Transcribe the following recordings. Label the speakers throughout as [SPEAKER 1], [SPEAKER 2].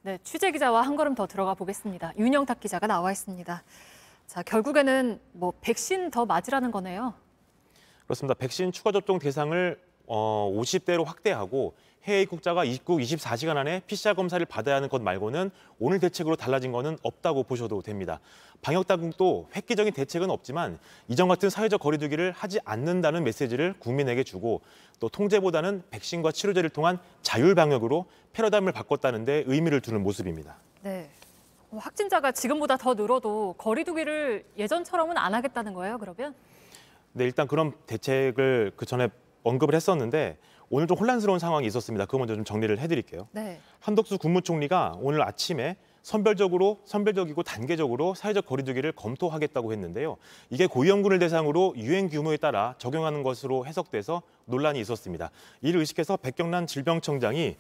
[SPEAKER 1] 네, 취재 기자와 한 걸음 더 들어가 보겠습니다. 윤영탁 기자가 나와 있습니다. 자, 결국에는 백신 더 맞으라는 거네요.
[SPEAKER 2] 그렇습니다. 백신 추가 접종 대상을 50대로 확대하고 해외 입국자가 입국 24시간 안에 PCR 검사를 받아야 하는 것 말고는 오늘 대책으로 달라진 거는 없다고 보셔도 됩니다. 방역당국도 획기적인 대책은 없지만 이전 같은 사회적 거리 두기를 하지 않는다는 메시지를 국민에게 주고 또 통제보다는 백신과 치료제를 통한 자율방역으로 패러다임을 바꿨다는 데 의미를 두는 모습입니다.
[SPEAKER 1] 네, 확진자가 지금보다 더 늘어도 거리 두기를 예전처럼은 안 하겠다는 거예요, 그러면?
[SPEAKER 2] 네, 일단 그런 대책을 그 전에 언급을 했었는데 오늘 좀 혼란스러운 상황이 있었습니다. 그거 먼저 좀 정리를 해드릴게요.
[SPEAKER 1] 네.
[SPEAKER 2] 한덕수 국무총리가 오늘 아침에 선별적이고 단계적으로 사회적 거리 두기를 검토하겠다고 했는데요. 이게 고위험군을 대상으로 유행 규모에 따라 적용하는 것으로 해석돼서 논란이 있었습니다. 이를 의식해서 백경란 질병청장이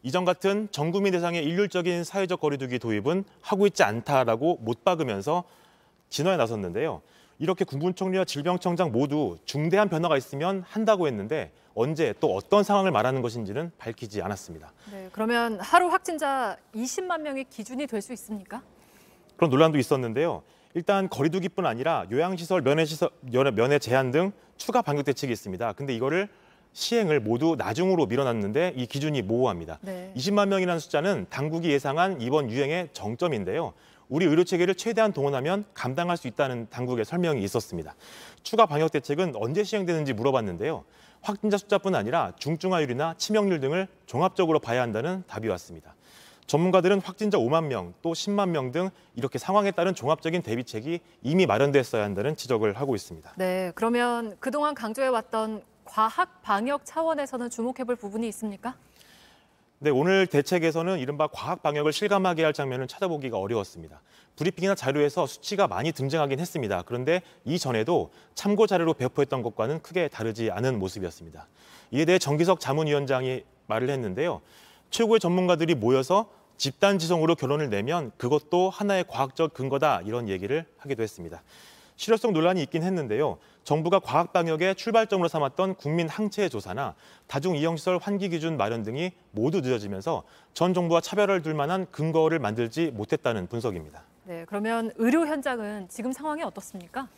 [SPEAKER 2] 이전 같은 전 국민 대상의 일률적인 사회적 거리 두기 도입은 하고 있지 않다라고 못 박으면서 진화에 나섰는데요. 이렇게 국무총리와 질병청장 모두 중대한 변화가 있으면 한다고 했는데 언제 또 어떤 상황을 말하는 것인지는 밝히지 않았습니다.
[SPEAKER 1] 네, 그러면 하루 확진자 20만 명이 기준이 될 수 있습니까?
[SPEAKER 2] 그런 논란도 있었는데요. 일단 거리두기뿐 아니라 요양시설, 면회 제한 등 추가 방역 대책이 있습니다. 근데 이거를 시행을 모두 나중으로 밀어놨는데 이 기준이 모호합니다.
[SPEAKER 1] 네.
[SPEAKER 2] 20만 명이라는 숫자는 당국이 예상한 이번 유행의 정점인데요. 우리 의료체계를 최대한 동원하면 감당할 수 있다는 당국의 설명이 있었습니다. 추가 방역 대책은 언제 시행되는지 물어봤는데요. 확진자 숫자뿐 아니라 중증화율이나 치명률 등을 종합적으로 봐야 한다는 답이 왔습니다. 전문가들은 확진자 5만 명, 또 10만 명 등 이렇게 상황에 따른 종합적인 대비책이 이미 마련됐어야 한다는 지적을 하고 있습니다.
[SPEAKER 1] 네, 그러면 그동안 강조해왔던 과학 방역 차원에서는 주목해볼 부분이 있습니까?
[SPEAKER 2] 네, 오늘 대책에서는 이른바 과학 방역을 실감하게 할 장면을 찾아보기가 어려웠습니다. 브리핑이나 자료에서 수치가 많이 등장하긴 했습니다. 그런데 이전에도 참고 자료로 배포했던 것과는 크게 다르지 않은 모습이었습니다. 이에 대해 정기석 자문위원장이 말을 했는데요. 최고의 전문가들이 모여서 집단지성으로 결론을 내면 그것도 하나의 과학적 근거다 이런 얘기를 하기도 했습니다. 실효성 논란이 있긴 했는데요. 정부가 과학 방역의 출발점으로 삼았던 국민 항체 조사나 다중 이용시설 환기 기준 마련 등이 모두 늦어지면서 전 정부와 차별을 둘 만한 근거를 만들지 못했다는 분석입니다.
[SPEAKER 1] 네, 그러면 의료 현장은 지금 상황이 어떻습니까?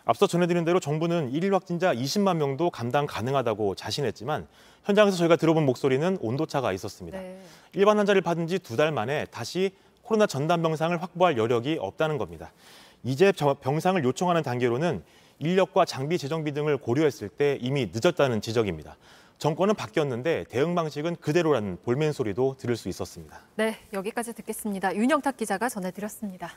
[SPEAKER 2] 앞서 전해드린 대로 정부는 일일 확진자 20만 명도 감당 가능하다고 자신했지만 현장에서 저희가 들어본 목소리는 온도차가 있었습니다.
[SPEAKER 1] 네.
[SPEAKER 2] 일반 환자를 받은 지 2달 만에 다시 코로나 전담 병상을 확보할 여력이 없다는 겁니다. 이제 병상을 요청하는 단계로는 인력과 장비 재정비 등을 고려했을 때 이미 늦었다는 지적입니다. 정권은 바뀌었는데 대응 방식은 그대로라는 볼멘 소리도 들을 수 있었습니다.
[SPEAKER 1] 네, 여기까지 듣겠습니다. 윤영탁 기자가 전해드렸습니다.